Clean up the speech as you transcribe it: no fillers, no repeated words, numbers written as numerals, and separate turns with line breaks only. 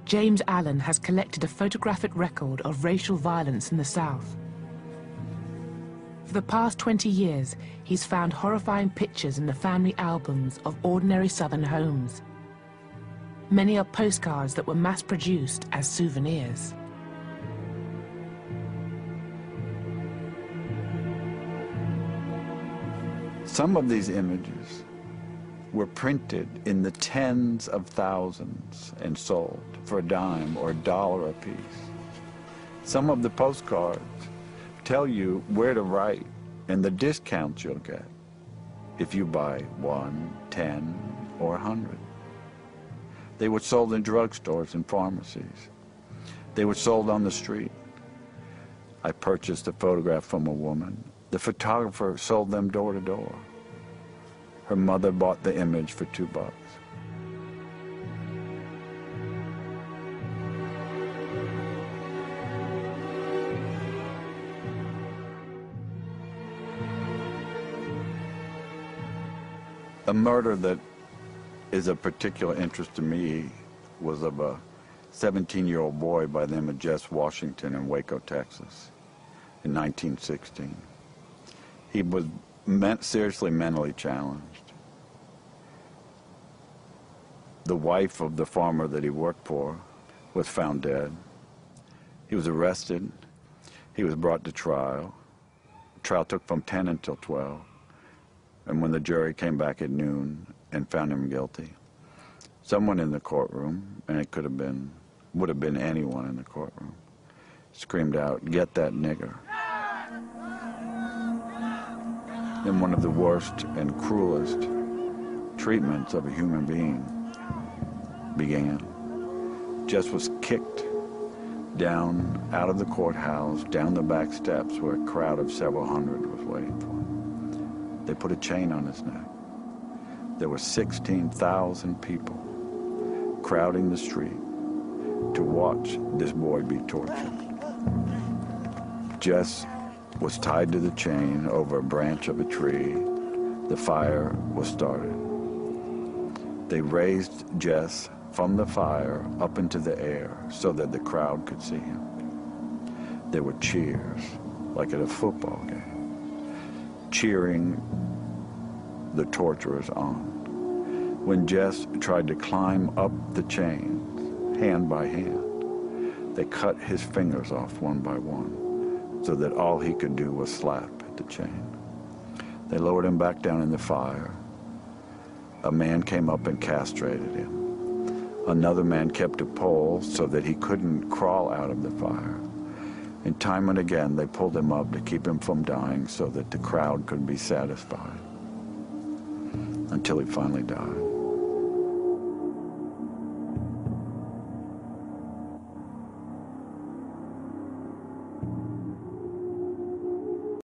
James Allen has collected a photographic record of racial violence in the South. For the past 20 years, he's found horrifying pictures in the family albums of ordinary Southern homes. Many are postcards that were mass-produced as souvenirs.
Some of these images were printed in the tens of thousands and sold for a dime or $1 a piece. Some of the postcards tell you where to write and the discounts you'll get if you buy 1, 10, or 100. They were sold in drugstores and pharmacies. They were sold on the street. I purchased a photograph from a woman. The photographer sold them door to door. Her mother bought the image for $2. A murder that is of particular interest to me was of a 17-year-old boy by the name of Jess Washington in Waco, Texas, in 1916. He was seriously mentally challenged. The wife of the farmer that he worked for was found dead. He was arrested. He was brought to trial. The trial took from 10 until 12. And when the jury came back at noon and found him guilty, someone in the courtroom, and it would have been anyone in the courtroom, screamed out, "Get that nigger." Then one of the worst and cruelest treatments of a human being began. Jess was kicked down out of the courthouse, down the back steps where a crowd of several hundred was waiting for him. They put a chain on his neck. There were 16,000 people crowding the street to watch this boy be tortured. Jess was tied to the chain over a branch of a tree. The fire was started. They raised Jess from the fire up into the air so that the crowd could see him. There were cheers, like at a football game, cheering the torturers on. When Jess tried to climb up the chains, hand by hand, they cut his fingers off one by one so that all he could do was slap at the chain. They lowered him back down in the fire. A man came up and castrated him. Another man kept a pole so that he couldn't crawl out of the fire. And time and again, they pulled him up to keep him from dying so that the crowd could be satisfied, until he finally died.